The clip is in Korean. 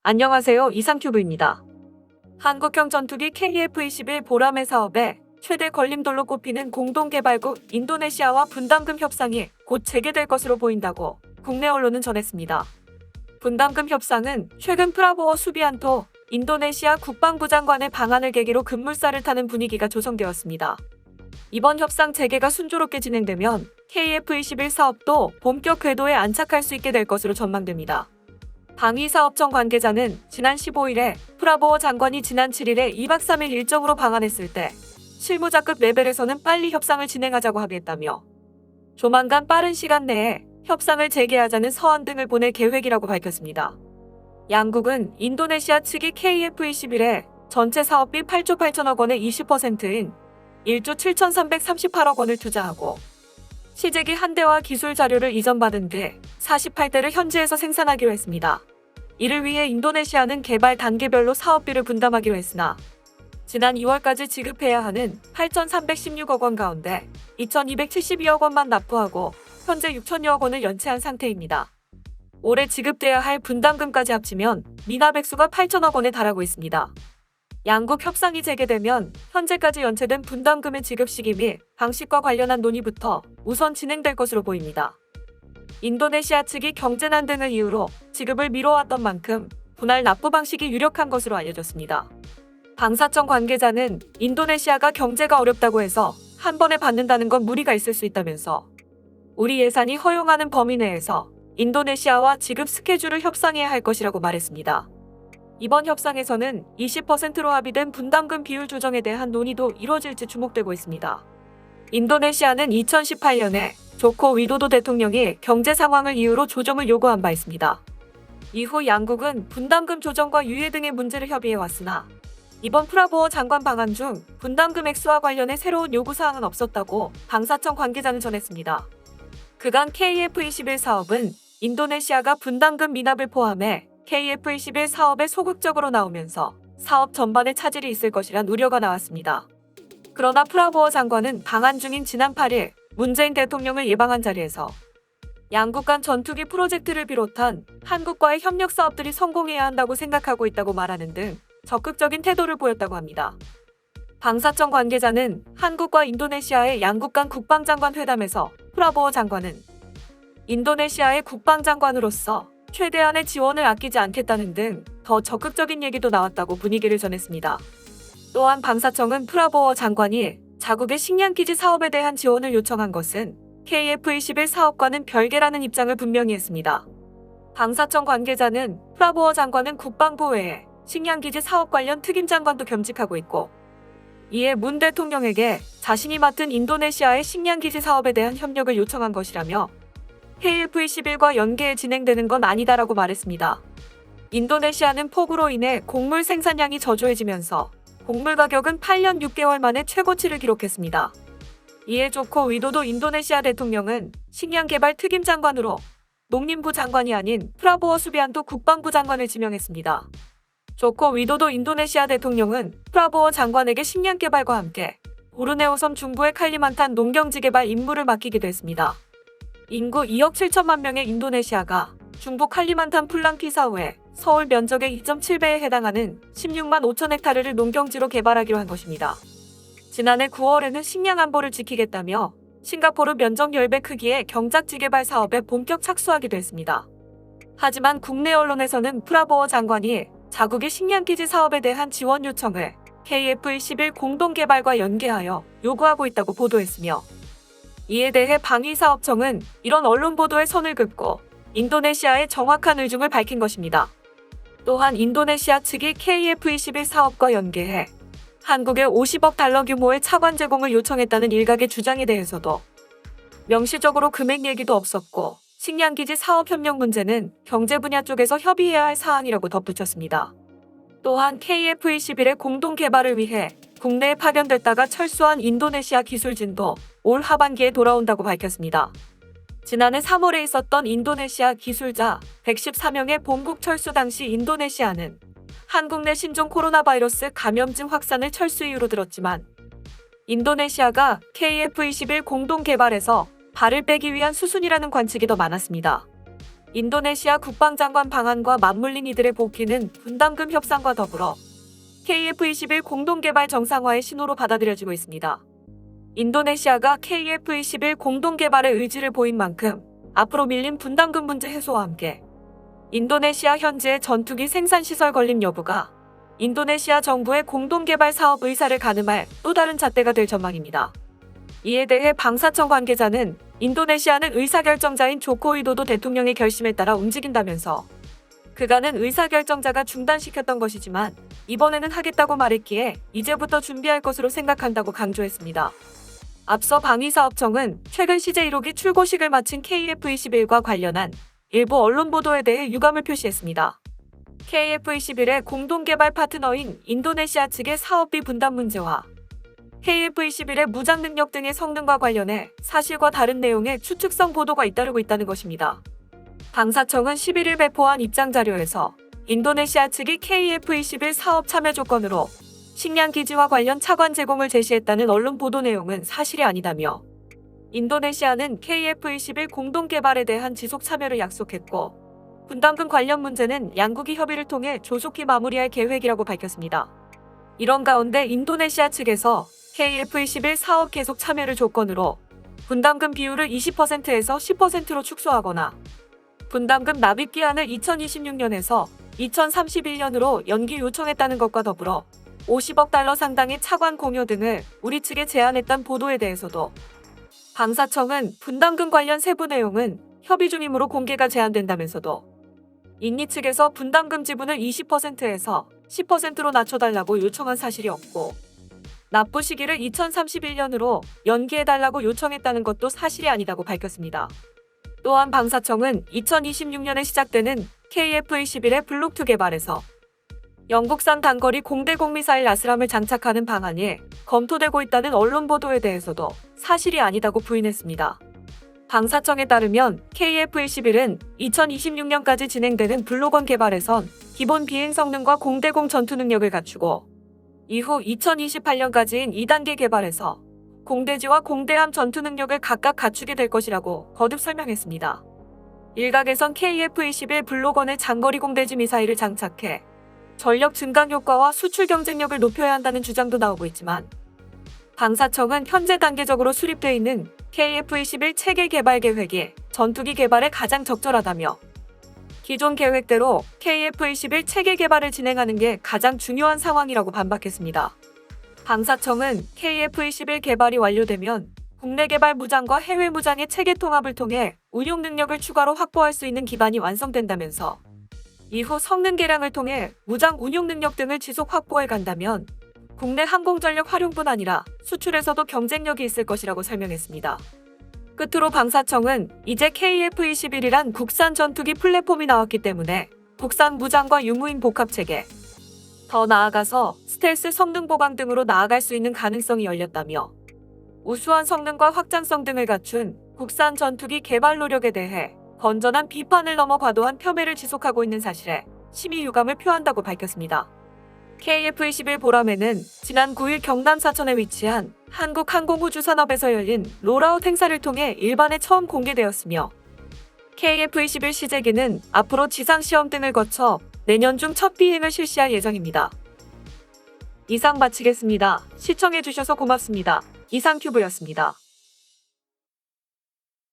안녕하세요. 이상큐브입니다. 한국형 전투기 KF-21 보라매 사업에 최대 걸림돌로 꼽히는 공동개발국 인도네시아와 분담금 협상이 곧 재개될 것으로 보인다고 국내 언론은 전했습니다. 분담금 협상은 최근 프라보워 수비안토 인도네시아 국방부 장관의 방한을 계기로 급물살을 타는 분위기가 조성되었습니다. 이번 협상 재개가 순조롭게 진행되면 KF-21 사업도 본격 궤도에 안착할 수 있게 될 것으로 전망됩니다. 방위사업청 관계자는 지난 15일에 프라보워 장관이 지난 7일에 2박 3일 일정으로 방한했을 때 실무자급 레벨에서는 빨리 협상을 진행하자고 합의했다며 조만간 빠른 시간 내에 협상을 재개하자는 서한 등을 보낼 계획이라고 밝혔습니다. 양국은 인도네시아 측이 KF-21에 전체 사업비 8조 8천억 원의 20%인 1조 7,338억 원을 투자하고 시제기 한 대와 기술 자료를 이전받은 뒤 48대를 현지에서 생산하기로 했습니다. 이를 위해 인도네시아는 개발 단계별로 사업비를 분담하기로 했으나 지난 2월까지 지급해야 하는 8,316억 원 가운데 2,272억 원만 납부하고 현재 6천여억 원을 연체한 상태입니다. 올해 지급돼야 할 분담금까지 합치면 미납 액수가 8천억 원에 달하고 있습니다. 양국 협상이 재개되면 현재까지 연체된 분담금의 지급 시기 및 방식과 관련한 논의부터 우선 진행될 것으로 보입니다. 인도네시아 측이 경제난 등을 이유로 지급을 미뤄왔던 만큼 분할 납부 방식이 유력한 것으로 알려졌습니다. 방사청 관계자는 인도네시아가 경제가 어렵다고 해서 한 번에 받는다는 건 무리가 있을 수 있다면서 우리 예산이 허용하는 범위 내에서 인도네시아와 지급 스케줄을 협상해야 할 것이라고 말했습니다. 이번 협상에서는 20%로 합의된 분담금 비율 조정에 대한 논의도 이뤄질지 주목되고 있습니다. 인도네시아는 2018년에 조코 위도도 대통령이 경제 상황을 이유로 조정을 요구한 바 있습니다. 이후 양국은 분담금 조정과 유예 등의 문제를 협의해왔으나 이번 프라보워 장관 방한 중 분담금 액수와 관련해 새로운 요구사항은 없었다고 방사청 관계자는 전했습니다. 그간 KF-21 사업은 인도네시아가 분담금 미납을 포함해 KF-21 사업에 소극적으로 나오면서 사업 전반에 차질이 있을 것이란 우려가 나왔습니다. 그러나 프라보워 장관은 방한 중인 지난 8일 문재인 대통령을 예방한 자리에서 양국 간 전투기 프로젝트를 비롯한 한국과의 협력 사업들이 성공해야 한다고 생각하고 있다고 말하는 등 적극적인 태도를 보였다고 합니다. 방사청 관계자는 한국과 인도네시아의 양국 간 국방장관 회담에서 프라보워 장관은 인도네시아의 국방장관으로서 최대한의 지원을 아끼지 않겠다는 등 더 적극적인 얘기도 나왔다고 분위기를 전했습니다. 또한 방사청은 프라보워 장관이 자국의 식량기지 사업에 대한 지원을 요청한 것은 KF-21 사업과는 별개라는 입장을 분명히 했습니다. 방사청 관계자는 프라보워 장관은 국방부 외에 식량기지 사업 관련 특임장관도 겸직하고 있고 이에 문 대통령에게 자신이 맡은 인도네시아의 식량기지 사업에 대한 협력을 요청한 것이라며 KF-21과 연계해 진행되는 건 아니다라고 말했습니다. 인도네시아는 폭우로 인해 곡물 생산량이 저조해지면서 곡물 가격은 8년 6개월 만에 최고치를 기록했습니다. 이에 조코 위도도 인도네시아 대통령은 식량개발 특임장관으로 농림부 장관이 아닌 프라보워 수비안토 국방부 장관을 지명했습니다. 조코 위도도 인도네시아 대통령은 프라보워 장관에게 식량개발과 함께 보르네오 섬 중부의 칼리만탄 농경지 개발 임무를 맡기기도 했습니다. 인구 2억 7천만 명의 인도네시아가 중부 칼리만탄 풀랑키사우에 서울 면적의 2.7배에 해당하는 16만 5천 헥타르를 농경지로 개발하기로 한 것입니다. 지난해 9월에는 식량 안보를 지키겠다며 싱가포르 면적 10배 크기의 경작지 개발 사업에 본격 착수하기도 했습니다. 하지만 국내 언론에서는 프라보워 장관이 자국의 식량기지 사업에 대한 지원 요청을 KF-21 공동개발과 연계하여 요구하고 있다고 보도했으며 이에 대해 방위사업청은 이런 언론 보도에 선을 긋고 인도네시아의 정확한 의중을 밝힌 것입니다. 또한 인도네시아 측이 KF-21 사업과 연계해 한국에 50억 달러 규모의 차관 제공을 요청했다는 일각의 주장에 대해서도 명시적으로 금액 얘기도 없었고 식량기지 사업 협력 문제는 경제 분야 쪽에서 협의해야 할 사안이라고 덧붙였습니다. 또한 KF-21의 공동 개발을 위해 국내에 파견됐다가 철수한 인도네시아 기술진도 올 하반기에 돌아온다고 밝혔습니다. 지난해 3월에 있었던 인도네시아 기술자 114명의 본국 철수 당시 인도네시아는 한국 내 신종 코로나 바이러스 감염증 확산을 철수 이유로 들었지만 인도네시아가 KF-21 공동 개발에서 발을 빼기 위한 수순이라는 관측이 더 많았습니다. 인도네시아 국방장관 방한과 맞물린 이들의 복귀는 분담금 협상과 더불어 KF-21 공동개발 정상화의 신호로 받아들여지고 있습니다. 인도네시아가 KF-21 공동개발의 의지를 보인 만큼 앞으로 밀린 분담금 문제 해소와 함께 인도네시아 현지의 전투기 생산시설 건립 여부가 인도네시아 정부의 공동개발 사업 의사를 가늠할 또 다른 잣대가 될 전망입니다. 이에 대해 방사청 관계자는 인도네시아는 의사결정자인 조코 위도도 대통령의 결심에 따라 움직인다면서 그간은 의사결정자가 중단시켰던 것이지만 이번에는 하겠다고 말했기에 이제부터 준비할 것으로 생각한다고 강조했습니다. 앞서 방위사업청은 최근 CJ 1호기 출고식을 마친 KF-21과 관련한 일부 언론 보도에 대해 유감을 표시했습니다. KF-21의 공동개발 파트너인 인도네시아 측의 사업비 분담 문제와 KF-21의 무장 능력 등의 성능과 관련해 사실과 다른 내용의 추측성 보도가 잇따르고 있다는 것입니다. 방사청은 11일 배포한 입장 자료에서 인도네시아 측이 KF-21 사업 참여 조건으로 식량 기지와 관련 차관 제공을 제시했다는 언론 보도 내용은 사실이 아니다며 인도네시아는 KF-21 공동 개발에 대한 지속 참여를 약속했고 분담금 관련 문제는 양국이 협의를 통해 조속히 마무리할 계획이라고 밝혔습니다. 이런 가운데 인도네시아 측에서 KF-21 사업 계속 참여를 조건으로 분담금 비율을 20%에서 10%로 축소하거나 분담금 납입 기한을 2026년에서 2031년으로 연기 요청했다는 것과 더불어 50억 달러 상당의 차관 공여 등을 우리 측에 제안했던 보도에 대해서도 방사청은 분담금 관련 세부 내용은 협의 중이므로 공개가 제한된다면서도 인니 측에서 분담금 지분을 20%에서 10%로 낮춰달라고 요청한 사실이 없고 납부 시기를 2031년으로 연기해달라고 요청했다는 것도 사실이 아니다고 밝혔습니다. 또한 방사청은 2026년에 시작되는 KF-21의 블록2 개발에서 영국산 단거리 공대공 미사일 나스람을 장착하는 방안이 검토되고 있다는 언론 보도에 대해서도 사실이 아니다고 부인했습니다. 방사청에 따르면 KF-21은 2026년까지 진행되는 블록1 개발에선 기본 비행 성능과 공대공 전투 능력을 갖추고 이후 2028년까지인 2단계 개발에서 공대지와 공대함 전투 능력을 각각 갖추게 될 것이라고 거듭 설명했습니다. 일각에선 KF-21 블록1의 장거리 공대지 미사일을 장착해 전력 증강 효과와 수출 경쟁력을 높여야 한다는 주장도 나오고 있지만 방사청은 현재 단계적으로 수립되어 있는 KF-21 체계 개발 계획이 전투기 개발에 가장 적절하다며 기존 계획대로 KF-21 체계 개발을 진행하는 게 가장 중요한 상황이라고 반박했습니다. 방사청은 KF-21 개발이 완료되면 국내 개발 무장과 해외 무장의 체계 통합을 통해 운용 능력을 추가로 확보할 수 있는 기반이 완성된다면서 이후 성능 개량을 통해 무장 운용 능력 등을 지속 확보해 간다면 국내 항공전력 활용뿐 아니라 수출에서도 경쟁력이 있을 것이라고 설명했습니다. 끝으로 방사청은 이제 KF-21이란 국산 전투기 플랫폼이 나왔기 때문에 국산 무장과 유무인 복합체계, 더 나아가서 스텔스 성능 보강 등으로 나아갈 수 있는 가능성이 열렸다며 우수한 성능과 확장성 등을 갖춘 국산 전투기 개발 노력에 대해 건전한 비판을 넘어 과도한 폄훼를 지속하고 있는 사실에 심히 유감을 표한다고 밝혔습니다. KF-21 보람에는 지난 9일 경남 사천에 위치한 한국항공우주산업에서 열린 롤아웃 행사를 통해 일반에 처음 공개되었으며 KF-21 시제기는 앞으로 지상시험 등을 거쳐 내년 중 첫 비행을 실시할 예정입니다. 이상 마치겠습니다. 시청해주셔서 고맙습니다. 이상큐브였습니다.